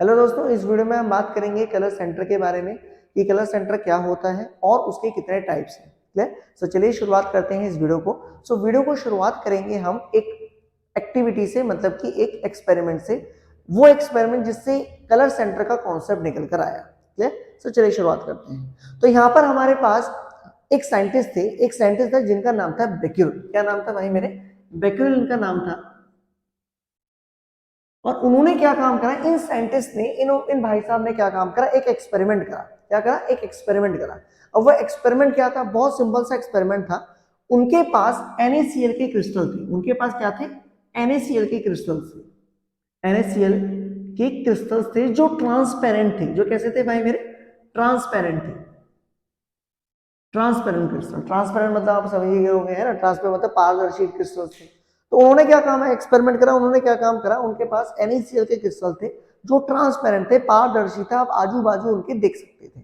Hello दोस्तों, इस video में हम बात करेंगे कलर सेंटर के बारे में कि कलर सेंटर क्या होता है और उसके कितने टाइप्स हैं। क्लियर? सो चलिए शुरुआत करते हैं इस वीडियो को। वीडियो को शुरुआत करेंगे हम एक एक्टिविटी से, मतलब कि एक एक्सपेरिमेंट से, वो एक्सपेरिमेंट जिससे कलर सेंटर का कॉन्सेप्ट निकल कर आया। क्लियर? चलिए शुरुआत करते हैं। तो यहाँ पर हमारे पास एक साइंटिस्ट था जिनका नाम था बेक्यूल। क्या नाम था भाई मेरे? बेक्यूल इनका नाम था। और उन्होंने क्या काम करा, इन साइंटिस्ट ने, इन भाई साहब ने क्या काम करा, एक एक्सपेरिमेंट करा। क्या करा? एक एक्सपेरिमेंट करा। और वो एक्सपेरिमेंट क्या था? बहुत सिंपल सा एक्सपेरिमेंट था। उनके पास NaCl के क्रिस्टल थे। उनके पास क्या थे? NaCl के क्रिस्टल्स थे। NaCl के क्रिस्टल्स थे जो ट्रांसपेरेंट थे। जो कैसे थे भाई मेरे? ट्रांसपेरेंट थे। ट्रांसपेरेंट क्रिस्टल, ट्रांसपेरेंट मतलब आप समझ गए होंगे, है ना? ट्रांसपेरेंट मतलब पारदर्शी क्रिस्टल थे। तो उन्होंने क्या काम है, एक्सपेरिमेंट करा। उन्होंने क्या काम करा, उनके पास NaCl के क्रिस्टल थे जो ट्रांसपेरेंट थे, पारदर्शी था, आप आजू बाजू उनके देख सकते थे।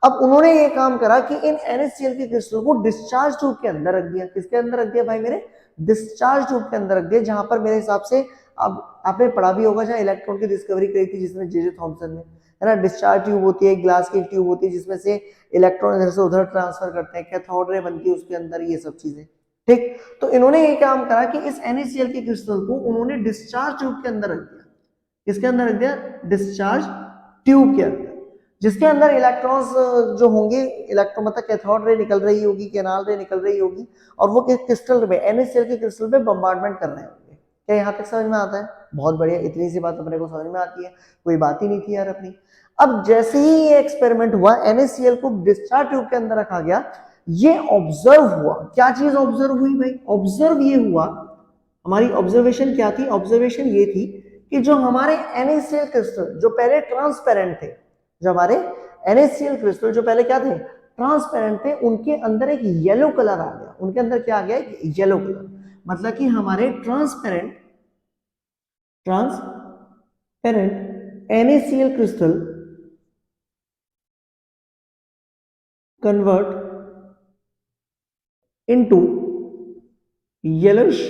अब उन्होंने ये काम करा कि इन NaCl के क्रिस्टल को डिस्चार्ज ट्यूब के अंदर रख दिया। किसके अंदर रख दिया भाई मेरे? डिस्चार्ज ट्यूब के अंदर रख दिया, जहां पर मेरे हिसाब से अब आपने पढ़ा भी होगा, जहां इलेक्ट्रॉन की डिस्कवरी करी थी जिसने जे थॉमसन ने, है ना? डिस्चार्ज ट्यूब होती है, ग्लास की ट्यूब होती है जिसमें से इलेक्ट्रॉन इधर से उधर ट्रांसफर करते हैं, कैथोड रे बनती है उसके अंदर, ये सब चीजें। ठीक, तो इन्होंने ये काम करा कि इस NaCl के क्रिस्टल को उन्होंने डिस्चार्ज ट्यूब के अंदर रख दिया। किसके अंदर रख दिया? डिस्चार्ज ट्यूब के अंदर, जिसके अंदर इलेक्ट्रॉन्स जो होंगे, इलेक्ट्रॉन मतलब कैथोड रे निकल रही होगी, कैनाल रे निकल रही होगी, और वो क्रिस्टल पे, NaCl के क्रिस्टल पे बम्बार्डमेंट कर रहे होंगे। क्या यहाँ तक समझ में आता है? बहुत बढ़िया, इतनी सी बात अपने को समझ में आती है, कोई बात ही नहीं थी यार अपनी। अब जैसे ही ये एक्सपेरिमेंट हुआ, NaCl को डिस्चार्ज ट्यूब के अंदर रखा गया, ये ऑब्जर्व हुआ। क्या चीज ऑब्जर्व हुई भाई? ऑब्जर्व ये हुआ, हमारी ऑब्जर्वेशन क्या थी? ऑब्जर्वेशन ये थी कि जो हमारे NaCl क्रिस्टल जो पहले ट्रांसपेरेंट थे, जो हमारे NaCl क्रिस्टल जो पहले क्या थे? ट्रांसपेरेंट थे, उनके अंदर एक येलो कलर आ गया। उनके अंदर क्या आ गया? एक येलो कलर। मतलब कि हमारे transparent NaCl crystal convert into yellowish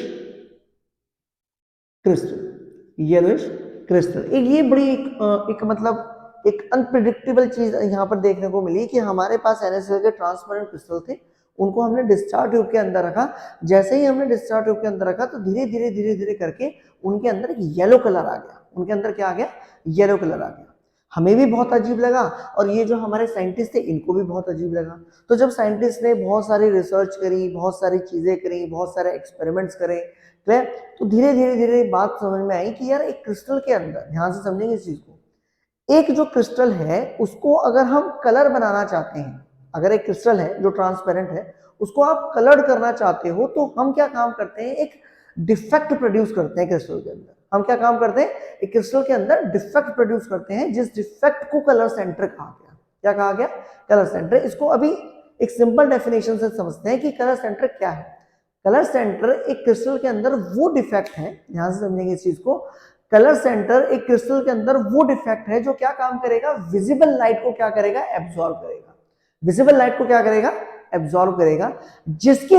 crystal. एक ये बड़ी एक मतलब एक अनप्रिडिक्टेबल चीज यहाँ पर देखने को मिली कि हमारे पास NaCl के ट्रांसपेरेंट क्रिस्टल थे, उनको हमने डिस्चार्ज ट्यूब के अंदर रखा। जैसे ही हमने डिस्चार्ज ट्यूब के अंदर रखा तो धीरे धीरे धीरे धीरे करके उनके अंदर एक येलो कलर आ गया। उनके अंदर क्या आ गया? येलो कलर आ गया। हमें भी बहुत अजीब लगा और ये जो हमारे साइंटिस्ट थे इनको भी बहुत अजीब लगा। तो जब साइंटिस्ट ने बहुत सारी रिसर्च करी, बहुत सारी चीजें करी, बहुत सारे एक्सपेरिमेंट्स करे, तो धीरे धीरे धीरे बात समझ में आई कि यार एक क्रिस्टल के अंदर, ध्यान से समझेंगे इस चीज को, एक जो क्रिस्टल है उसको अगर हम कलर बनाना चाहते हैं, अगर एक क्रिस्टल है जो ट्रांसपेरेंट है उसको आप कलर करना चाहते हो, तो हम क्या काम करते हैं? एक डिफेक्ट प्रोड्यूस करते हैं क्रिस्टल के अंदर। हम क्या काम करते हैं? एक क्रिस्टल के अंदर डिफेक्ट प्रोड्यूस करते हैं, जिस डिफेक्ट को कलर सेंटर कहा गया। क्या कहा गया? Colour centre. इसको अभी एक सिंपल डेफिनेशन से समझते हैं कि कलर सेंटर क्या है। कलर सेंटर एक क्रिस्टल के अंदर वो डिफेक्ट है, ध्यान से समझेंगे इस चीज को, कलर सेंटर एक क्रिस्टल के अंदर वो डिफेक्ट है जो क्या काम करेगा? विजिबल लाइट को क्या करेगा? एब्जॉर्ब करेगा। विजिबल लाइट को क्या करेगा? एब्जॉर्ब करेगा, जिसकी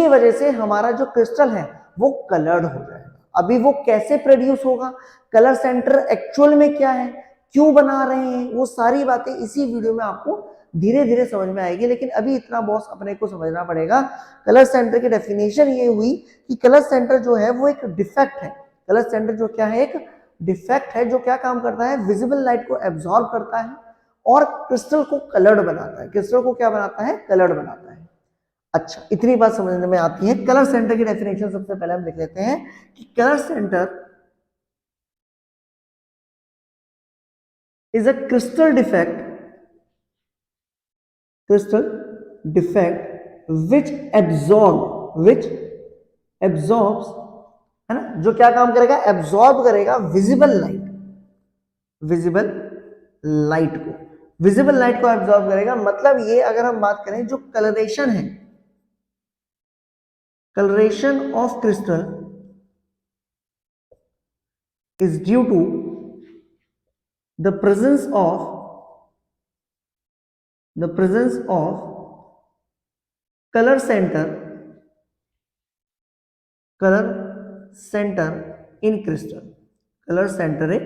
वजह से हमारा जो क्रिस्टल है वो कलर्ड हो जाएगा। अभी वो कैसे प्रोड्यूस होगा, कलर सेंटर एक्चुअल में क्या है, क्यों बना रहे हैं, वो सारी बातें इसी वीडियो में आपको धीरे धीरे समझ में आएगी। लेकिन अभी इतना बॉस अपने को समझना पड़ेगा। कलर सेंटर की डेफिनेशन ये हुई कि कलर सेंटर जो है वो एक डिफेक्ट है। कलर सेंटर जो क्या है? एक डिफेक्ट है जो क्या काम करता है? विजिबल लाइट को एब्जॉर्ब करता है और क्रिस्टल को कलर्ड बनाता है। क्रिस्टल को क्या बनाता है? कलर्ड बनाता है। अच्छा, इतनी बात समझने में आती है। कलर सेंटर की डेफिनेशन सबसे पहले हम देख लेते हैं कि colour centre is a crystal defect which absorbs, है ना? जो क्या काम करेगा? एब्जॉर्ब करेगा विजिबल लाइट को एब्जॉर्ब करेगा। मतलब ये, अगर हम बात करें, जो कलरेशन है, coloration of crystal is due to the presence of color center in crystal, color center in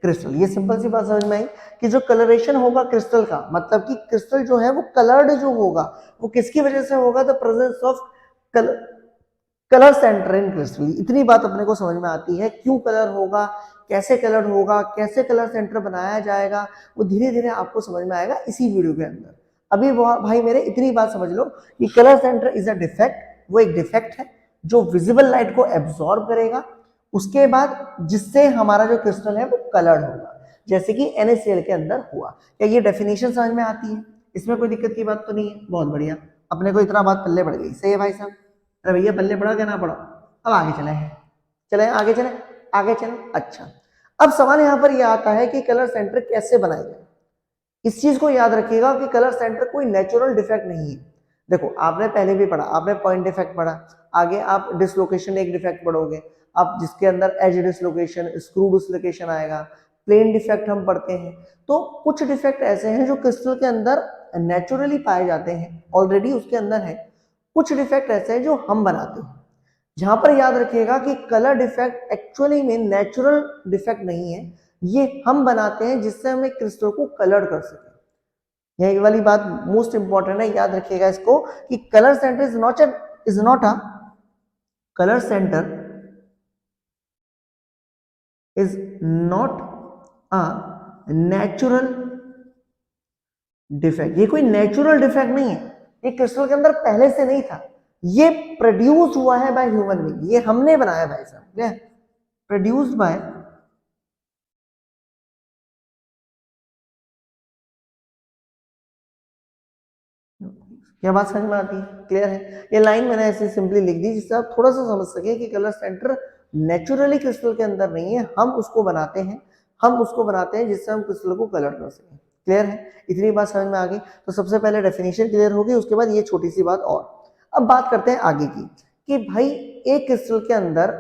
crystal. ये सिंपल सी बात समझ में आई कि जो कलरेशन होगा क्रिस्टल का, मतलब कि क्रिस्टल जो है वो कलर्ड जो होगा वो किसकी वजह से होगा, the presence of colour centre in crystal. इतनी बात अपने को समझ में आती है, क्यों कलर होगा, कैसे कलर होगा, कैसे कलर सेंटर बनाया जाएगा, वो धीरे धीरे आपको समझ में आएगा इसी वीडियो के अंदर। अभी भाई मेरे इतनी बात समझ लो कि colour centre is a defect, वो एक डिफेक्ट है जो विजिबल लाइट को एब्जॉर्ब करेगा, उसके बाद जिससे हमारा जो क्रिस्टल है वो कलर्ड होगा, जैसे कि NaCl के अंदर हुआ। क्या ये डेफिनेशन समझ में आती है? इसमें कोई दिक्कत की बात तो नहीं है? बहुत बढ़िया, अपने को इतना बात पल्ले पड़ गई। सही है भाई साहब? अरे भैया पल्ले पड़ा क्या ना पड़ा? अब आगे चले आगे चले आगे चले। अच्छा, अब सवाल यहाँ पर यह आता है कि कलर सेंटर कैसे बनाए जाए। इस चीज को याद रखिएगा कि कलर सेंटर कोई नेचुरल डिफेक्ट नहीं है। देखो आपने पहले भी पढ़ा, आपने पॉइंट डिफेक्ट पढ़ा, आगे आप डिसलोकेशन एक डिफेक्ट पढ़ोगे, आप जिसके अंदर एज डिसलोकेशन, स्क्रू डिसलोकेशन आएगा, प्लेन डिफेक्ट हम पढ़ते हैं। तो कुछ डिफेक्ट ऐसे हैं जो क्रिस्टल के अंदर नेचुरली पाए जाते हैं, ऑलरेडी उसके अंदर है। कुछ डिफेक्ट ऐसे हैं जो हम बनाते हैं। जहां पर याद रखिएगा कि कलर डिफेक्ट एक्चुअली में नेचुरल डिफेक्ट नहीं है, ये हम बनाते हैं जिससे हम एक क्रिस्टल को कलर कर सके। यह वाली बात मोस्ट इंपॉर्टेंट है, याद रखिएगा इसको कि colour centre is not a colour centre is not a natural defect. ये कोई नेचुरल डिफेक्ट नहीं है, ये क्रिस्टल के अंदर पहले से नहीं था, ये प्रोड्यूस हुआ है बाय ह्यूमन बीइंग, ये हमने बनाया भाई साहब, प्रोड्यूस्ड बाय क्या बात समझ में आती है? क्लियर है? ये लाइन मैंने ऐसे सिंपली लिख दी जिससे आप थोड़ा सा समझ सके कि कलर सेंटर नेचुरली क्रिस्टल के अंदर नहीं है, हम उसको बनाते हैं जिससे हम क्रिस्टल को कलर कर सकें। क्लियर है? इतनी बात समझ में आ गई। तो सबसे पहले डेफिनेशन क्लियर होगी, उसके बाद ये छोटी सी बात और। अब बात करते हैं आगे की कि भाई एक क्रिस्टल के अंदर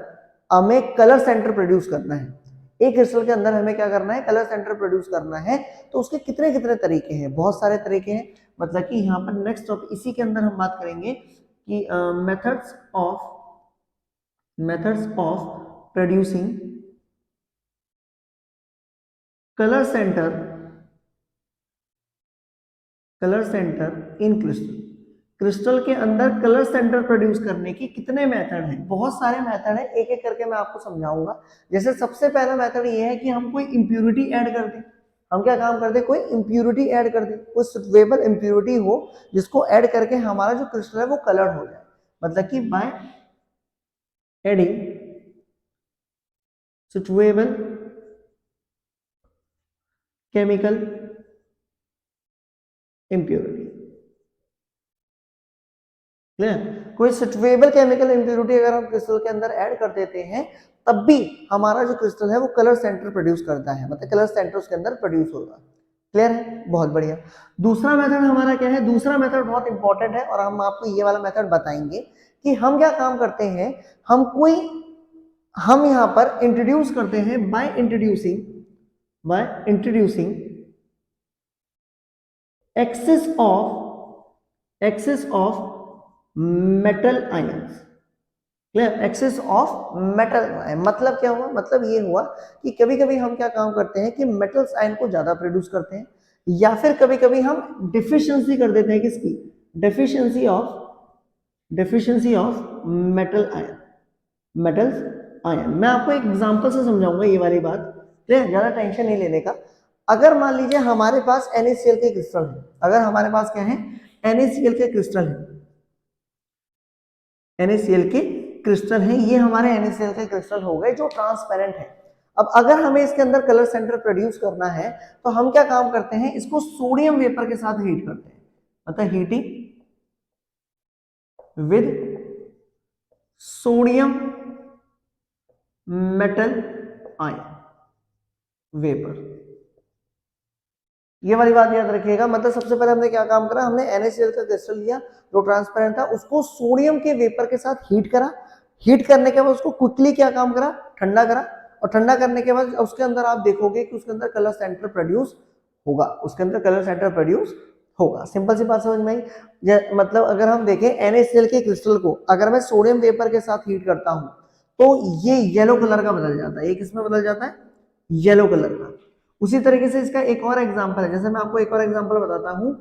हमें कलर सेंटर प्रोड्यूस करना है, एक क्रिस्टल के अंदर हमें क्या करना है, कलर सेंटर प्रोड्यूस करना है। तो उसके कितने कितने तरीके हैं? बहुत सारे तरीके हैं। मतलब कि यहाँ पर नेक्स्ट टॉपिक इसी के अंदर हम बात करेंगे कि methods of producing colour centre in crystal. Crystal के अंदर कलर सेंटर प्रोड्यूस करने की कितने मेथड हैं? बहुत सारे मेथड हैं, एक एक करके मैं आपको समझाऊंगा। जैसे सबसे पहला मेथड ये है कि हम कोई इंप्यूरिटी ऐड कर दें। हम क्या काम कर दें? कोई इंप्यूरिटी ऐड कर दें, कोई सुटेबल इंप्यूरिटी हो जिसको ऐड करके हमारा जो क्रिस्टल है वो कलर्ड हो जाए। मतलब कि by adding suitable chemical impurity. कोई सुटेबल केमिकल इंप्यूरिटी अगर हम क्रिस्टल के अंदर ऐड कर देते हैं तब भी हमारा जो क्रिस्टल है वो कलर सेंटर प्रोड्यूस करता है, मतलब कलर सेंटर उसके अंदर प्रोड्यूस होगा। क्लियर है? बहुत बढ़िया। दूसरा मेथड हमारा क्या है? दूसरा मेथड बहुत इंपॉर्टेंट है और हम आपको ये वाला मेथड बताएंगे कि हम क्या काम करते हैं। हम यहाँ पर इंट्रोड्यूस करते हैं by introducing excess of metal ions. Clear? Excess of metal ion मतलब क्या हुआ? मतलब ये हुआ कि कभी कभी हम क्या काम करते हैं कि मेटल्स आयन को ज्यादा प्रोड्यूस करते हैं, या फिर कभी कभी हम डिफिशिएंसी कर देते हैं। किसकी? Deficiency of metals ion. मैं आपको एक एग्जांपल से समझाऊंगा ये वाली बात, ज्यादा टेंशन नहीं लेने का। अगर मान लीजिए हमारे पास NaCl के क्रिस्टल है, अगर हमारे पास क्या है, NaCl के क्रिस्टल है, NaCl के क्रिस्टल है, ये हमारे NaCl के क्रिस्टल हो गए जो ट्रांसपेरेंट है। अब अगर हमें इसके अंदर कलर सेंटर प्रोड्यूस करना है तो हम क्या काम करते हैं, इसको सोडियम वेपर के साथ हीट करते हैं, मतलब heating with sodium metal ion vapour. ये वाली बात याद रखिएगा। मतलब सबसे पहले हमने क्या काम करा, हमने NaCl का क्रिस्टल लिया जो ट्रांसपेरेंट था, उसको सोडियम के वेपर के साथ हीट करा। हीट करने के बाद उसको क्विकली क्या काम करा, ठंडा करा। और ठंडा करने के बाद उसके अंदर आप देखोगे कि उसके अंदर कलर सेंटर प्रोड्यूस होगा, उसके अंदर कलर सेंटर प्रोड्यूस होगा। सिंपल सी बात समझ में आई? मतलब अगर हम देखें NaCl के क्रिस्टल को अगर मैं सोडियम वेपर के साथ हीट करता हूं तो ये येलो कलर का बदल जाता है। ये किसमें बदल जाता है? येलो कलर का। उसी तरीके से इसका एक और एग्जांपल है, जैसे मैं आपको एक और एग्जांपल बताता हूं,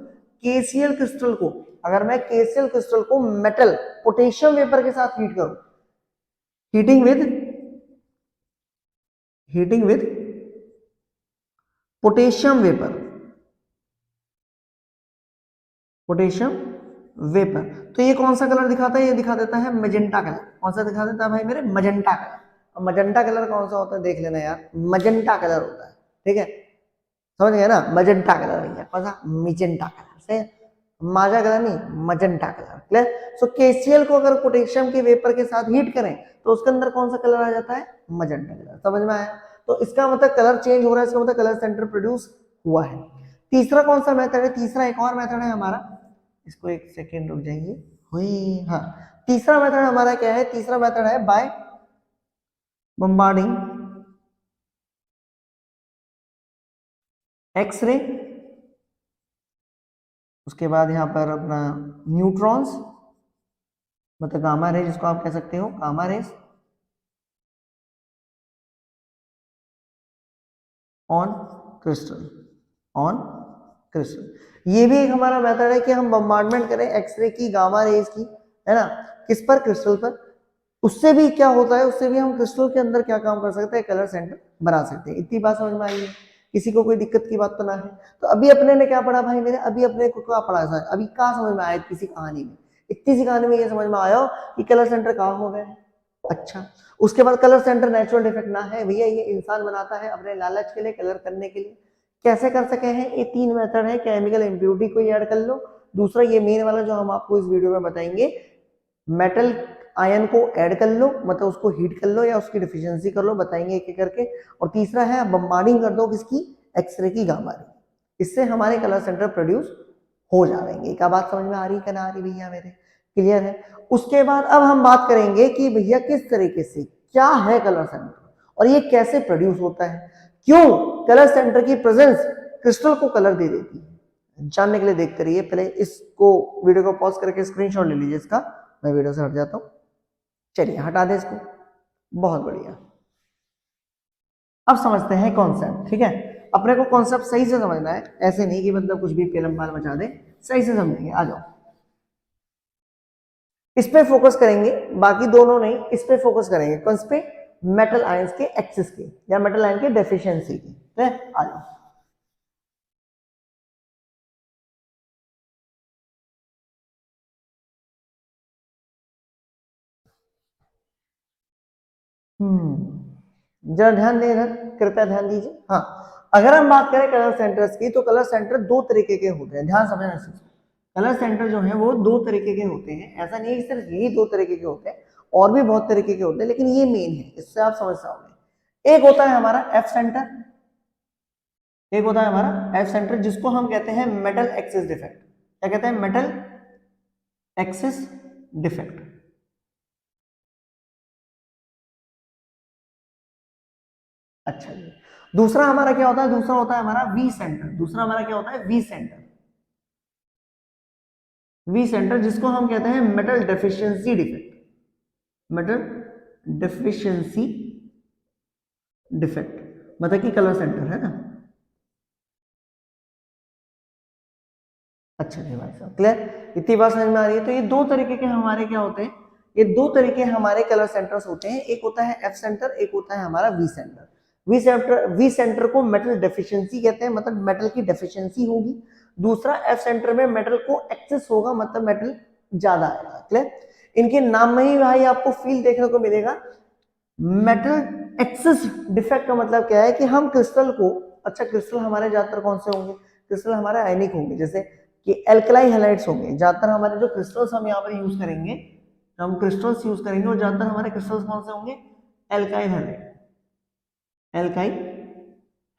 केसीएल क्रिस्टल को, अगर मैं केसीएल क्रिस्टल को मेटल पोटेशियम वेपर के साथ हीट करूं, heating with potassium vapour, potassium vapour, तो ये कौन सा कलर दिखाता है, ये दिखा देता है मजेंटा कलर। कौन सा दिखा देता है भाई मेरे, मजेंटा कलर। अब मजेंटा कलर कौन सा होता है देख लेना यार, मजेंटा कलर होता है, ठीक है, समझ गए ना, मजेंटा कलर भैया, कौन सा, मिजेंटा कलर से, माजा कलर नहीं, मजेंटा कलर, क्लियर। सो केसीएल को अगर पोटेशियम के वेपर के साथ हीट करें तो उसके अंदर कौन सा कलर आ जाता है, मजेंटा कलर, समझ में आया। तो इसका मतलब कलर चेंज हो रहा है, इसका मतलब कलर सेंटर प्रोड्यूस हुआ है। तीसरा कौन सा मेथड है, तीसरा एक और मेथड है हमारा, इसको एक सेकेंड रुक जाइए, हुई हाँ, तीसरा मेथड हमारा क्या है, तीसरा मेथड है बाय बम्बार्डिंग एक्सरे, उसके बाद यहां पर अपना न्यूट्रॉन्स, मतलब गामा रे जिसको आप कह सकते हो, gamma rays on crystal, on crystal. ये भी एक हमारा मेथड है कि हम बम्बार्डमेंट करें एक्सरे की, गामा रेज की, है ना, किस पर, क्रिस्टल पर। उससे भी क्या होता है, उससे भी हम क्रिस्टल के अंदर क्या काम कर सकते हैं, कलर सेंटर बना सकते हैं। इतनी बात समझ में आई है, किसी को कोई दिक्कत की बात तो ना है। तो अभी अपने ने क्या पढ़ा भाई मेरे, अभी अपने को क्या पढ़ा है, अभी कहाँ समझ में आया, किसी कहानी में, इतनी सी कहानी में ये समझ में आया हो कि कलर सेंटर कहाँ हो गए। अच्छा, उसके बाद कलर सेंटर नेचुरल डिफेक्ट ना है भैया, ये इंसान बनाता है अपने लालच के लिए, कलर करने के लिए। कैसे कर सके हैं, ये तीन मेथड है, केमिकल इम्प्योरिटी को ऐड कर लो, दूसरा ये मेन वाला जो हम आपको इस वीडियो में बताएंगे, मेटल आयन को ऐड कर लो, मतलब उसको हीट कर लो या उसकी डिफिशियंसी कर लो, बताएंगे एक एक करके। और तीसरा है बम्बार्डिंग कर दो किसकी, एक्सरे की, गामा रे, इससे हमारे कलर सेंटर प्रोड्यूस हो जाएंगे। क्या बात समझ में आ रही है, ना आ रही भैया मेरे, क्लियर है। उसके बाद अब हम बात करेंगे कि भैया किस तरीके से, क्या है कलर सेंटर और ये कैसे प्रोड्यूस होता है, क्यों कलर सेंटर की प्रेजेंस क्रिस्टल को कलर दे देती है। जानने के लिए देखते रहिए, पहले इसको वीडियो को पॉज करके स्क्रीनशॉट ले लीजिए इसका, मैं वीडियो से हट जाता हूं, चलिए हटा दें इसको, बहुत बढ़िया। अब समझते हैं कॉन्सेप्ट, ठीक है, अपने को कॉन्सेप्ट सही से समझना है, ऐसे नहीं कि मतलब कुछ भी पेलम पाल मचा दे, सही से समझेंगे, आ जाओ। इस पे फोकस करेंगे, बाकी दोनों नहीं, इस पे फोकस करेंगे, कौन पे, मेटल आयंस के एक्सिस के या मेटल आयन के डेफिशिएंसी की, ठीक है, आ जाओ। जरा ध्यान दें इधर, कृपया ध्यान दीजिए। हाँ, अगर हम बात करें कलर सेंटर्स की, तो कलर सेंटर दो तरीके के होते हैं, ध्यान समझना। कलर सेंटर जो है वो दो तरीके के होते हैं, ऐसा नहीं है कि सिर्फ यही दो तरीके के होते हैं, और भी बहुत तरीके के होते हैं, लेकिन ये मेन है, इससे आप समझ पाओगे। एक होता है हमारा एफ सेंटर, एक होता है हमारा एफ सेंटर, जिसको हम कहते हैं मेटल एक्सिस डिफेक्ट। क्या कहते हैं, मेटल एक्सिस डिफेक्ट। अच्छा जी, दूसरा हमारा क्या होता है, दूसरा होता है हमारा वी सेंटर, दूसरा हमारा क्या होता है, वी सेंटर, वी सेंटर जिसको हम कहते हैं metal deficiency defect, metal deficiency defect, मतलब कि कलर सेंटर है ना। अच्छा जी भाई साहब, क्लियर, इतनी बात समझ में आ रही है। तो ये दो तरीके के हमारे क्या होते हैं, ये दो तरीके हमारे कलर सेंटर्स होते हैं, एक होता है एफ सेंटर, एक होता है हमारा वी सेंटर। वी सेंटर को मेटल डेफिशिएंसी कहते हैं, मतलब मेटल की डेफिशिएंसी होगी। दूसरा एफ सेंटर में मेटल को एक्सेस होगा, मतलब मेटल ज्यादा आएगा, क्लियर। इनके नाम में ही भाई आपको फील देखने को मिलेगा। मेटल एक्सेस डिफेक्ट का मतलब क्या है कि हम क्रिस्टल को, अच्छा क्रिस्टल हमारे ज्यादातर कौन से होंगे, क्रिस्टल हमारे आयनिक होंगे, जैसे कि एल्कलाई हैलाइड्स होंगे ज्यादातर हमारे, जो क्रिस्टल्स हम यहाँ पर यूज करेंगे, हम क्रिस्टल्स यूज करेंगे और ज्यादातर हमारे क्रिस्टल्स कौन से होंगे, alkyl halide, alkyl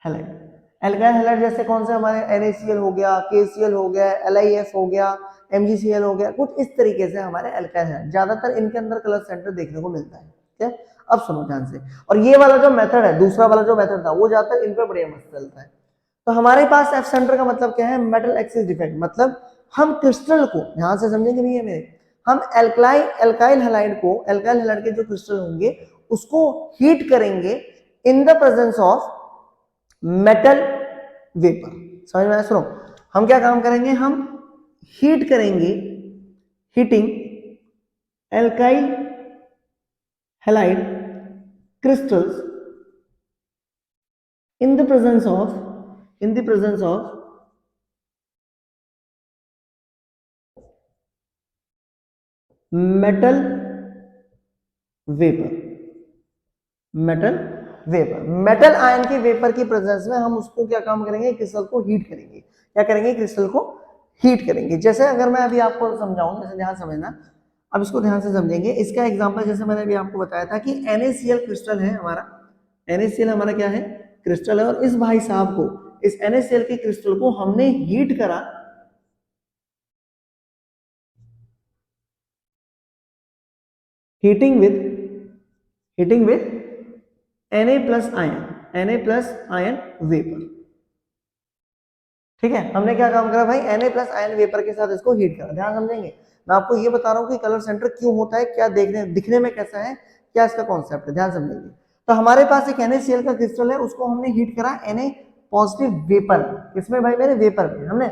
halide, alkyl halide जैसे कौन से हमारे NaCl हो गया, KCl हो गया, LiF हो गया, MgCl हो गया, कुछ इस तरीके से हमारे एल्काइल हैलाइड, ज्यादातर इनके अंदर कलर सेंटर देखने को मिलता है, ठीक है। अब सुनो ध्यान से, और ये वाला जो मेथड है, दूसरा वाला जो मेथड था, वो ज्यादातर इन पर बढ़िया मस्त चलता है। तो हमारे पास एफ सेंटर का मतलब क्या है, मेटल एक्सिस डिफेक्ट, मतलब हम क्रिस्टल को, ध्यान से समझेंगे नहीं है मेरे, हम एल्काइल हैलाइड को, एल्काइल हैलाइड के जो क्रिस्टल होंगे उसको हीट करेंगे in the presence of metal vapour. समझ में आया? सुनो, हम क्या काम करेंगे, हम हीट करेंगे, heating alkyl halide crystals in the presence of metal vapor। Metal vapour, metal ion के वेपर की प्रेजेंस में हम उसको क्या काम करेंगे, क्रिस्टल को हीट करेंगे। क्या करेंगे, क्रिस्टल को हीट करेंगे। जैसे अगर मैं अभी आपको समझाऊं, जैसे ध्यान समझना, अब इसको ध्यान से समझेंगे। इसका एग्जांपल जैसे मैंने अभी आपको बताया था कि NaCl क्रिस्टल है हमारा, NaCl हमारा क्या है, क्रिस्टल है। और इस भाई साहब को, इस NaCl के क्रिस्टल को हमने हीट करा, heating with Na plus ion vapour. ठीक है, हमने क्या काम करा भाई, Na प्लस आयन वेपर के साथ इसको हीट करा। ध्यान समझेंगे, मैं आपको ये बता रहा हूँ कि कलर सेंटर क्यों होता है, क्या देखने दिखने में कैसा है, क्या इसका कॉन्सेप्ट है, ध्यान समझेंगे। तो हमारे पास एक NaCl का क्रिस्टल है, उसको हमने हीट करा Na पॉजिटिव वेपर में। किसमें भाई, मेरे वेपर में। हमने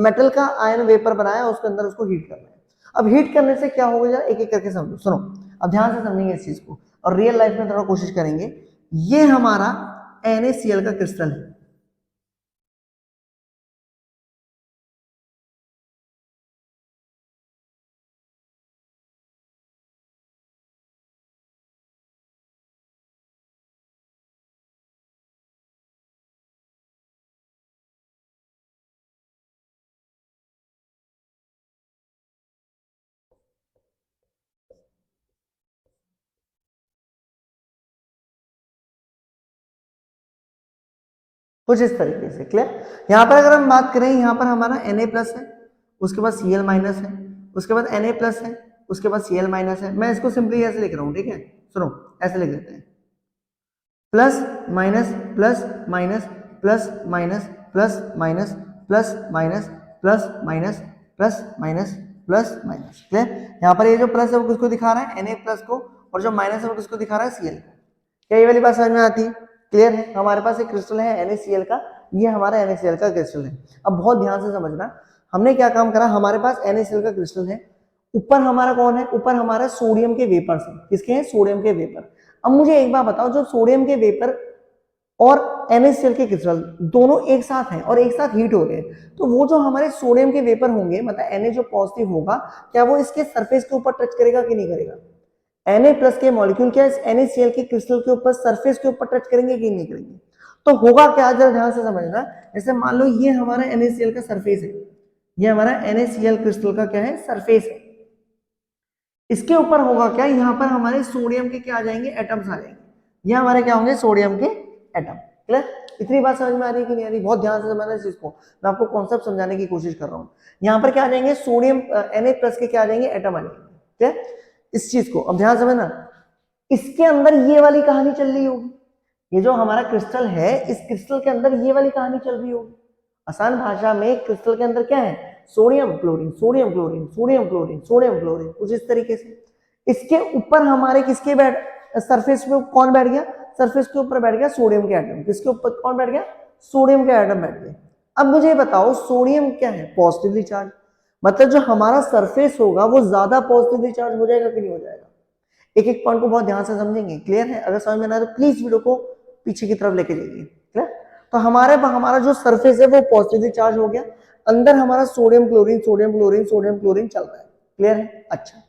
मेटल का आयन वेपर बनाया, उसके अंदर उसको हीट करना है। अब हीट करने से क्या होगा, जरा एक एक करके समझो। सुनो, अब ध्यान से समझेंगे इस चीज को, और रियल लाइफ में थोड़ा कोशिश करेंगे। ये हमारा NaCl का क्रिस्टल है, कुछ इस तरीके से। क्लियर? यहाँ पर अगर हम बात करें, यहाँ पर हमारा Na प्लस है, उसके बाद Cl माइनस है, उसके बाद Na प्लस है, उसके बाद Cl माइनस है। मैं इसको सिंपली ऐसे लिख रहा हूँ, ठीक है? सुनो, ऐसे लिख देते हैं, plus minus plus minus plus minus plus minus plus minus plus minus plus minus plus minus. Clear? यहाँ पर ये जो प्लस है वो किसको दिखा रहा है, Na प्लस को, और जो माइनस है वो किसको दिखा रहा है, Cl को। क्या ये वाली बात समझ में आती है? क्लियर है? हमारे पास एक क्रिस्टल है NaCl का, ये हमारा NaCl का क्रिस्टल है। अब बहुत ध्यान से समझना, हमने क्या काम करा, हमारे पास NaCl का क्रिस्टल है, ऊपर हमारा कौन है, ऊपर हमारा सोडियम के वेपर्स है। किसके हैं, सोडियम के वेपर। अब मुझे एक बात बताओ, जो सोडियम के वेपर और NaCl के क्रिस्टल दोनों एक साथ हैं और एक साथ हीट हो रहे हैं, तो वो जो हमारे सोडियम के वेपर होंगे, मतलब Na जो पॉजिटिव होगा, क्या वो इसके सरफेस के ऊपर टच करेगा कि नहीं करेगा? Na प्लस के मॉलिक्यूल क्या NaCl के क्रिस्टल के ऊपर, सरफेस के ऊपर टच करेंगे कि नहीं करेंगे? तो होगा क्या, जरा ध्यान से समझना। जैसे मान लो ये हमारा NaCl का सरफेस है, ये हमारा NaCl क्रिस्टल का क्या है, सरफेस है। इसके ऊपर होगा क्या, यहाँ पर हमारे सोडियम के क्या आ जाएंगे, एटम्स आ जाएंगे। ये हमारे क्या होंगे, सोडियम के एटम। क्लियर? इतनी बात समझ में आ रही है कि नहीं आ रही? बहुत ध्यान से समझना इस चीज को, मैं आपको कॉन्सेप्ट समझाने की कोशिश कर रहा हूँ। यहाँ पर क्या आ जाएंगे, सोडियम Na प्लस के क्या आ जाएंगे, एटम आ जाएंगे। क्लियर? इस चीज को अब ध्यान समझना, इसके अंदर ये वाली कहानी चल रही होगी। ये जो हमारा क्रिस्टल है, इस क्रिस्टल के अंदर ये वाली कहानी चल रही होगी। आसान भाषा में क्रिस्टल के अंदर क्या है, sodium chlorine sodium chlorine sodium chlorine sodium chlorine, कुछ इस तरीके से। इसके ऊपर हमारे किसके बैठ, सरफेस पे कौन बैठ गया, सरफेस के ऊपर बैठ गया सोडियम के एटम। किसके ऊपर कौन बैठ गया, सोडियम के एटम बैठ गए। अब मुझे बताओ, सोडियम क्या है, पॉजिटिवली चार्ज, मतलब जो हमारा सरफेस होगा वो ज्यादा पॉजिटिवली चार्ज हो जाएगा कि नहीं हो जाएगा? एक एक पॉइंट को बहुत ध्यान से समझेंगे। क्लियर है? अगर समझ में ना आए तो प्लीज वीडियो को पीछे की तरफ लेके जाइए। क्लियर? तो हमारा जो सरफेस है वो पॉजिटिवली चार्ज हो गया, अंदर हमारा sodium chlorine sodium chlorine sodium chlorine चल रहा है। क्लियर है? अच्छा,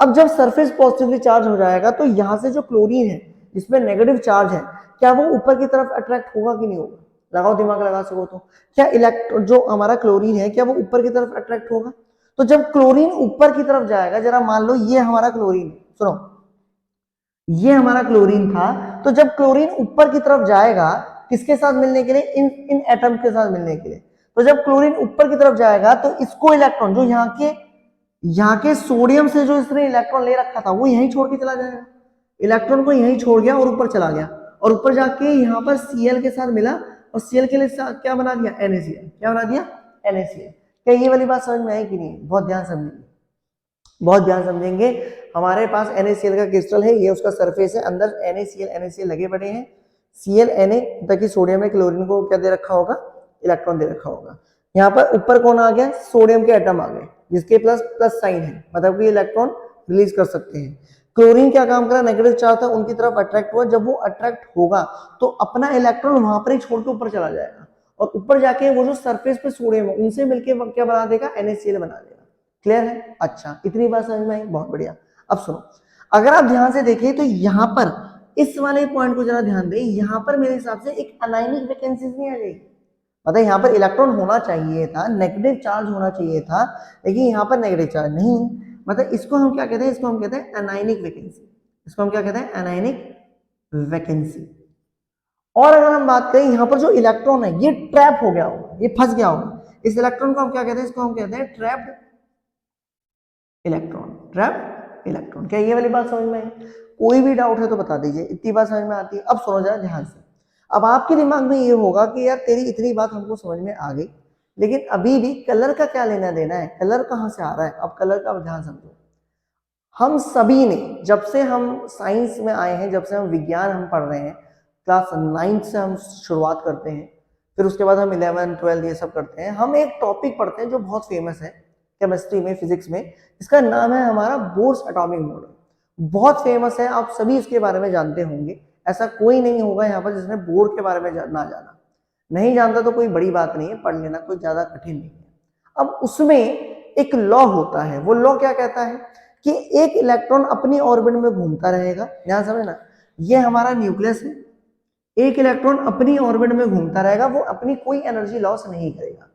अब जब सरफेस पॉजिटिवली चार्ज हो जाएगा तो यहां से जो क्लोरीन है, जिसमें नेगेटिव चार्ज है, क्या वो ऊपर की तरफ अट्रैक्ट होगा कि नहीं होगा? लगाओ, दिमाग लगा सको तो। क्या इलेक्ट्रॉन जो हमारा क्लोरीन है, क्या वो ऊपर की तरफ अट्रैक्ट होगा? तो जब क्लोरीन ऊपर की तरफ जाएगा, जरा मान लो ये हमारा क्लोरीन, सुनो, ये हमारा क्लोरीन था, तो जब क्लोरीन ऊपर की तरफ जाएगा, किसके साथ मिलने के लिए, इन इन एटम के साथ मिलने के लिए, तो जब क्लोरीन ऊपर की तरफ जाएगा तो इसको इलेक्ट्रॉन, जो यहाँ के सोडियम से जो इसने इलेक्ट्रॉन ले रखा था, वो यहीं छोड़ के चला जाएगा। इलेक्ट्रॉन को यहीं छोड़ गया और ऊपर चला गया, और ऊपर जाके यहाँ पर Cl के साथ मिला, और Cl के लिए क्या बना दिया, NaCl। क्या बना दिया, NaCl। क्या ये वाली बात समझ में आई कि नहीं? बहुत ध्यान समझेंगे, बहुत ध्यान समझेंगे। हमारे पास NaCl का क्रिस्टल है, ये उसका सरफेस है, अंदर NaCl लगे पड़े हैं। Cl Na, ताकि सोडियम में क्लोरीन को क्या दे रखा होगा, इलेक्ट्रॉन दे रखा होगा। यहाँ पर ऊपर कौन आ गया, सोडियम के एटम आ गए जिसके प्लस प्लस साइन है, मतलब कि इलेक्ट्रॉन रिलीज कर सकते हैं। क्लोरीन क्या काम करा, नेगेटिव चार्ज था उनकी तरफ अट्रैक्ट हुआ, जब वो अट्रैक्ट होगा तो अपना इलेक्ट्रॉन वहां पर ही छोड़ के ऊपर चला जाएगा और ऊपर जाके वो जो सरफेस पे सोडियम है उनसे मिलके क्या बना देगा, NaCl बना देगा। क्लियर है? अच्छा, इतनी बात समझ में आई, बहुत बढ़िया। अब सुनो, अगर आप ध्यान से देखें तो यहाँ पर इस वाले पॉइंट को जरा ध्यान दें, यहाँ पर मेरे हिसाब से एक अनायनिक वैकेंसी नहीं आ जाएगी, मतलब यहाँ पर इलेक्ट्रॉन होना चाहिए था, नेगेटिव चार्ज होना चाहिए था, लेकिन यहाँ पर नेगेटिव चार्ज नहीं, मतलब इसको हम क्या कहते हैं, इसको हम कहते हैं अनायनिक वैकेंसी। इसको हम क्या कहते हैं, अनायनिक वैकेंसी। और अगर हम बात करें यहाँ पर जो इलेक्ट्रॉन है ये ट्रैप हो गया होगा, ये फंस गया होगा, इस इलेक्ट्रॉन को हम क्या कहते हैं, इसको हम कहते हैं ट्रैप्ड इलेक्ट्रॉन। Trapped electron. क्या ये वाली बात समझ में आई? कोई भी डाउट है तो बता दीजिए, इतनी बात समझ में आती है? अब सुनो जरा ध्यान से। अब आपके दिमाग में ये होगा कि यार तेरी इतनी बात हमको समझ में आ गई, लेकिन अभी भी कलर का क्या लेना देना है, कलर कहाँ से आ रहा है? अब कलर का ध्यान समझो। हम सभी ने जब से हम साइंस में आए हैं, जब से हम विज्ञान हम पढ़ रहे हैं, क्लास 9 से हम शुरुआत करते हैं, फिर उसके बाद हम 11, 12 ये सब करते हैं, हम एक टॉपिक पढ़ते हैं जो बहुत फेमस है केमिस्ट्री में, फिजिक्स में, इसका नाम है हमारा बोर्स एटॉमिक मॉडल। बहुत फेमस है, आप सभी इसके बारे में जानते होंगे, ऐसा कोई नहीं होगा यहाँ पर जिसने बोर के बारे में ना जाना। नहीं जानता तो कोई बड़ी बात नहीं है, पढ़ लेना, कोई ज्यादा कठिन नहीं है। अब उसमें एक लॉ होता है, वो लॉ क्या कहता है कि एक इलेक्ट्रॉन अपनी ऑर्बिट में घूमता रहेगा। ध्यान समझना, ये हमारा न्यूक्लियस है, एक इलेक्ट्रॉन अपनी ऑर्बिट में घूमता रहेगा, वो अपनी कोई एनर्जी लॉस नहीं करेगा।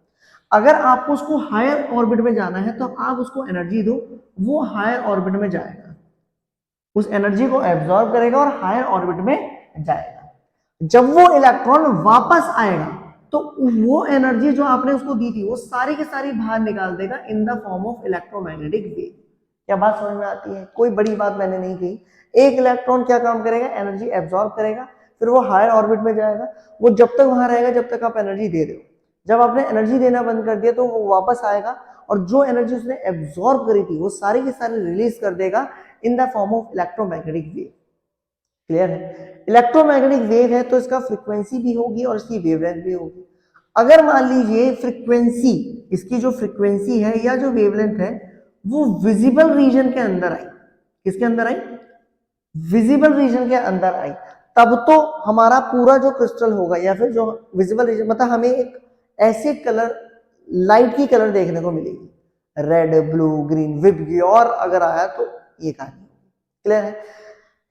अगर आपको उसको हायर ऑर्बिट में जाना है तो आप उसको एनर्जी दो, वो हायर ऑर्बिट में जाएगा, उस एनर्जी को एब्जॉर्ब करेगा और हायर ऑर्बिट में जाएगा। जब वो इलेक्ट्रॉन वापस आएगा तो वो एनर्जी जो आपने उसको दी थी वो सारी की सारी बाहर निकाल देगा in the form of electromagnetic wave. क्या बात समझ में आती है? कोई बड़ी बात मैंने नहीं कही। एक इलेक्ट्रॉन क्या काम करेगा, एनर्जी एब्जॉर्ब करेगा, फिर वो हायर ऑर्बिट में जाएगा, वो जब तक वहां रहेगा जब तक आप एनर्जी दे रहे हो। जब आपने एनर्जी देना बंद कर दिया तो वो वापस आएगा और जो एनर्जी उसने एब्जॉर्ब करी थी वो सारी की सारी रिलीज कर देगा in the form of electromagnetic wave. Clear है? इलेक्ट्रोमैग्नेटिक वेव है तो इसका फ्रीक्वेंसी भी होगी और इसकी वेवलेंथ भी होगी। अगर मान लीजिए फ्रीक्वेंसी, इसकी जो फ्रीक्वेंसी है या जो वेवलेंथ है वो विजिबल रीजन के अंदर आई, किसके अंदर आई, विजिबल रीजन के अंदर आई, तब तो हमारा पूरा जो क्रिस्टल होगा या फिर जो विजिबल रीजन, मतलब हमें एक ऐसे कलर, लाइट की कलर देखने को मिलेगी, रेड, ब्लू, ग्रीन, विब, और अगर आया तो ये कहानी। क्लियर है?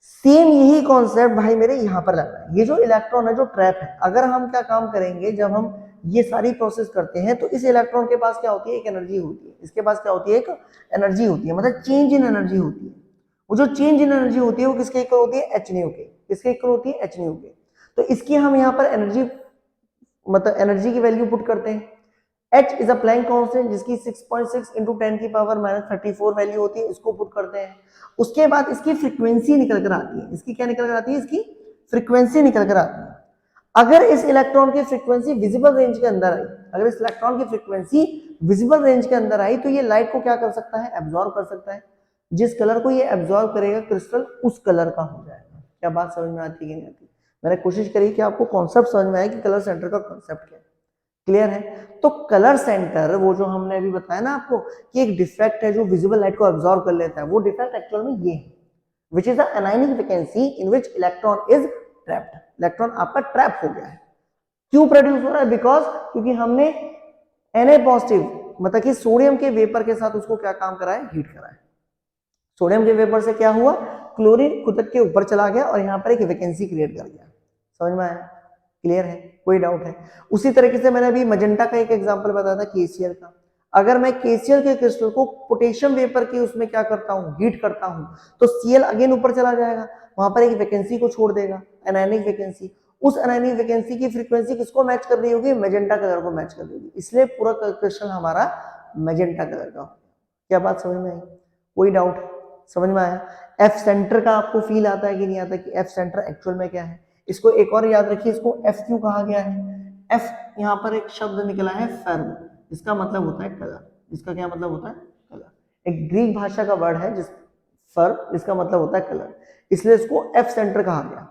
सेम यही कॉन्सेप्ट भाई मेरे यहाँ पर लग रहा है। ये जो इलेक्ट्रॉन है जो ट्रैप है, अगर हम क्या काम करेंगे, जब हम ये सारी प्रोसेस करते हैं तो इस इलेक्ट्रॉन के पास क्या होती है, एक एनर्जी होती है, इसके पास क्या होती है, एक एनर्जी होती है, मतलब चेंज इन एनर्जी होती है। वो जो चेंज इन एनर्जी होती है वो किसके इक्वल होती है, एच न्यू के। किसके इक्वल होती है, एच न्यू के। तो इसकी हम यहाँ पर एनर्जी, मतलब एनर्जी की वैल्यू पुट करते हैं। H is a Planck constant जिसकी 6.6 इंटू 10 की पावर -34 वैल्यू होती है, इसको पुट करते हैं। उसके बाद इसकी फ्रीक्वेंसी निकल कर आती है, इसकी क्या निकल कर आती है, इसकी फ्रीक्वेंसी निकल कर आती है। अगर इस इलेक्ट्रॉन की फ्रीक्वेंसी विजिबल रेंज के अंदर आई, अगर इस इलेक्ट्रॉन की फ्रीक्वेंसी विजिबल रेंज के अंदर आई तो ये लाइट को क्या कर सकता है, एब्जॉर्ब कर सकता है। जिस कलर को ये एब्जॉर्ब करेगा क्रिस्टल उस कलर का हो जाएगा। क्या बात समझ में आती है कि नहीं आती? मैंने कोशिश करी कि आपको कॉन्सेप्ट समझ में आए कि कलर सेंटर का कॉन्सेप्ट क्या है। क्लियर है? तो कलर सेंटर, वो जो हमने अभी बताया ना आपको कि एक डिफेक्ट है जो विजिबल लाइट को एब्जॉर्ब कर लेता है, वो डिफेक्ट एक्चुअल में ये है, which is the anionic vacancy in which electron is trapped. Electron आपका ट्रैप हो गया है। क्यों प्रोड्यूस हो रहा है? बिकॉज क्योंकि हमने Na पॉजिटिव, मतलब कि सोडियम के वेपर के साथ उसको क्या काम करा है, हीट करा है। सोडियम के वेपर से क्या हुआ, क्लोरीन खुद के ऊपर चला गया और यहाँ पर एक वैकेंसी क्रिएट कर गया। समझ में आया? क्लियर है? कोई डाउट है? उसी तरीके से मैंने अभी मजेंटा का एक एग्जांपल बताया था KCl का। अगर मैं KCl के क्रिस्टल को पोटेशियम वेपर की उसमें क्या करता हूँ, हीट करता हूँ, तो Cl अगेन ऊपर चला जाएगा, वहां पर एक वैकेंसी को छोड़ देगा, एनायनिक वैकेंसी। उस एनायनिक वैकेंसी की फ्रीक्वेंसी किसको मैच कर रही होगी, मैजेंटा कलर को मैच कर रही होगी, इसलिए पूरा क्रिस्टल हमारा मैजेंटा कलर का होगा। क्या बात समझ में आई? कोई डाउट? समझ में आया? एफ सेंटर का आपको फील आता है कि नहीं आता कि एफ सेंटर एक्चुअल में क्या है? इसको एक और याद रखिए, इसको एफ क्यों कहा गया है? एफ यहाँ पर एक शब्द निकला है फेर्म, इसका मतलब होता है कलर। इसका क्या मतलब होता है? कलर। एक ग्रीक भाषा का वर्ड है जिस फर्म, इसका मतलब होता है कलर, इसलिए इसको एफ सेंटर कहा गया।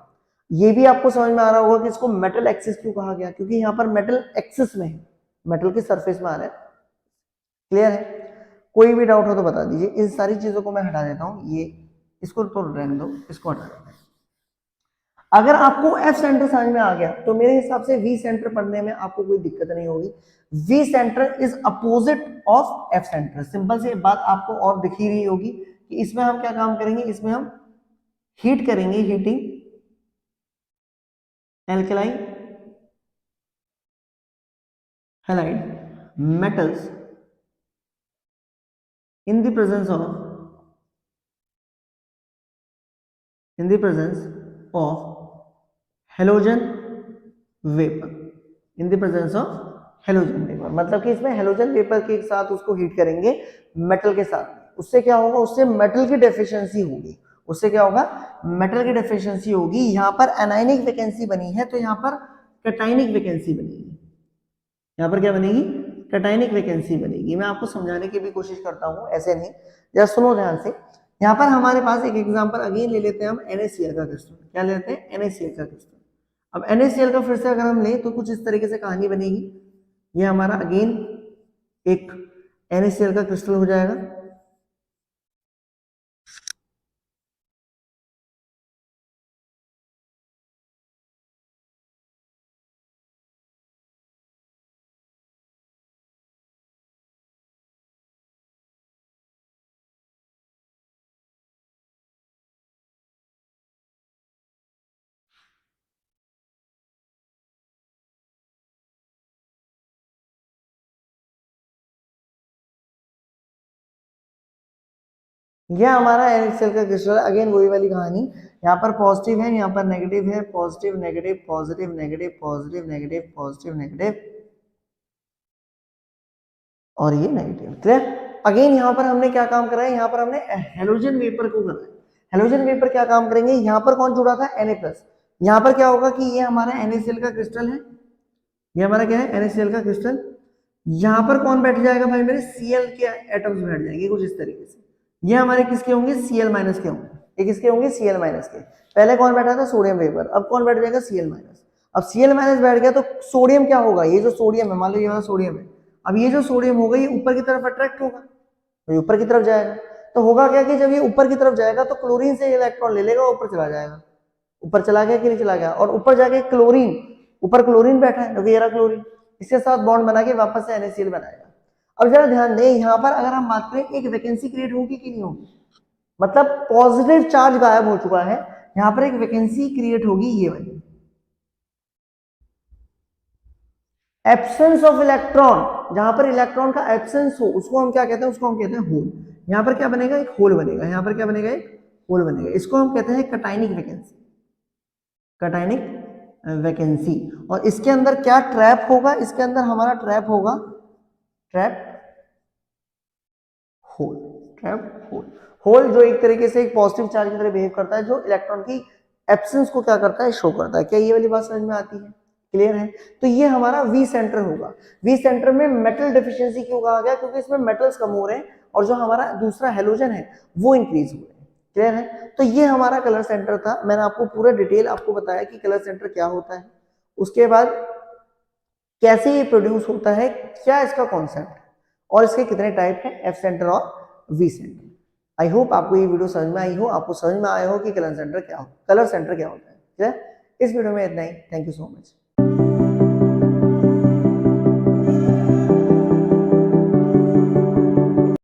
ये भी आपको समझ में आ रहा होगा कि इसको मेटल एक्सिस क्यों कहा गया, क्योंकि यहाँ पर मेटल एक्सिस में है, मेटल की सरफेस में आ रहा है। क्लियर है? कोई भी डाउट हो तो बता दीजिए। इन सारी चीजों को मैं हटा देता हूँ, ये इसको तो रहने दो, इसको हटा देता हूँ। अगर आपको एफ सेंटर समझ में आ गया तो मेरे हिसाब से वी सेंटर पढ़ने में आपको कोई दिक्कत नहीं होगी। V center is opposite of F center. Simple सी बात आपको और दिख ही रही होगी कि इसमें हम क्या काम करेंगे, इसमें हम हीट करेंगे, heating alkaline halide metals in the presence of halogen vapor, in the presence of halogen vapor, मतलब कि इसमें हेलोजन वेपर के साथ उसको हीट करेंगे मेटल के साथ। उससे क्या होगा, उससे मेटल की डेफिशिएंसी होगी। उससे क्या होगा, मेटल की डेफिशिएंसी होगी। यहाँ पर एनायनिक वैकेंसी बनी है तो यहाँ पर कैटायनिक वैकेंसी बनेगी। यहाँ पर क्या बनेगी, कैटायनिक वैकेंसी बनेगी। मैं आपको समझाने की भी कोशिश करता हूँ, ऐसे नहीं, जरा सुनो ध्यान से। यहाँ पर हमारे पास एक एग्जांपल अगेन ले लेते हैं हम NaCl का क्रिस्टल। क्या लेते हैं, NaCl का क्रिस्टल। अब NaCl का फिर से अगर हम लें तो कुछ इस तरीके से कहानी बनेगी। ये हमारा अगेन एक NaCl का क्रिस्टल हो जाएगा। यह हमारा NaCl का क्रिस्टल, अगेन वही वाली कहानी। यहाँ पर पॉजिटिव है, यहाँ पर नेगेटिव है, positive negative positive negative positive negative positive negative और ये नेगेटिव। क्लियर? अगेन यहाँ पर हमने क्या काम करा है, यहाँ पर हमने हेलोजन वेपर को करा है। हेलोजन वेपर क्या काम करेंगे, यहाँ पर कौन जुड़ा था, Na+। यहाँ पर क्या होगा कि ये हमारा NaCl का क्रिस्टल है, ये हमारा क्या है, NaCl का क्रिस्टल। यहाँ पर कौन बैठ जाएगा भाई मेरे, Cl के एटम्स बैठ जाएंगे कुछ इस तरीके से। ये हमारे किसके होंगे, Cl- के होंगे। ये किसके होंगे, Cl- के। पहले कौन बैठा था, सोडियम वेपर। अब कौन बैठ जाएगा, Cl-। अब Cl- बैठ गया तो सोडियम क्या होगा, ये जो सोडियम है, मान लो ये वाला सोडियम है, अब ये जो सोडियम होगा ये ऊपर की तरफ अट्रैक्ट होगा, तो ये ऊपर की तरफ जाएगा। तो होगा क्या कि जब ये ऊपर की तरफ जाएगा तो क्लोरीन से इलेक्ट्रॉन ले लेगा, ऊपर चला जाएगा। ऊपर चला गया कि नहीं चला गया, और ऊपर जाके क्लोरीन, ऊपर क्लोरीन बैठा है क्योंकि ये रहा क्लोरीन, इसके साथ बॉन्ड बना के वापस से NaCl बनाएगा। अब जरा ध्यान दें, यहाँ पर अगर हम बात करें एक वैकेंसी क्रिएट होगी कि नहीं होगी, मतलब पॉजिटिव चार्ज गायब हो चुका है, यहाँ पर एक वैकेंसी क्रिएट होगी, ये वाली एब्सेंस ऑफ इलेक्ट्रॉन। जहां पर इलेक्ट्रॉन का एब्सेंस हो उसको हम क्या कहते हैं, उसको हम कहते हैं होल। यहाँ पर क्या बनेगा, एक होल बनेगा। यहाँ पर क्या बनेगा, एक होल बनेगा। इसको हम कहते हैं कैटायनिक वैकेंसी, कैटायनिक वैकेंसी। और इसके अंदर क्या ट्रैप होगा, इसके अंदर हमारा ट्रैप होगा trap hole. Trap hole, hole जो एक तरीके से एक पॉजिटिव चार्ज की तरह बिहेव करता है, जो इलेक्ट्रॉन की एब्सेंस को क्या करता है, शो करता है। क्या ये वाली बात समझ में आती है, क्लियर है? तो ये हमारा वी सेंटर होगा। वी सेंटर में मेटल डेफिशिएंसी क्यों कहा गया, क्योंकि इसमें मेटल्स कम हो रहे हैं और जो हमारा दूसरा हेलोजन है वो इंक्रीज हो रहे हैं। क्लियर है? तो ये हमारा कलर सेंटर था। मैंने आपको पूरा डिटेल आपको बताया कि कलर सेंटर क्या होता है, उसके बाद कैसे ये प्रोड्यूस होता है, क्या इसका कॉन्सेप्ट है, और इसके कितने टाइप हैं, एफ सेंटर और वी सेंटर। आई होप आपको ये वीडियो समझ में आई हो, आपको समझ में आया हो कि कलर सेंटर क्या होता है। इस वीडियो में इतना ही। Thank you so much.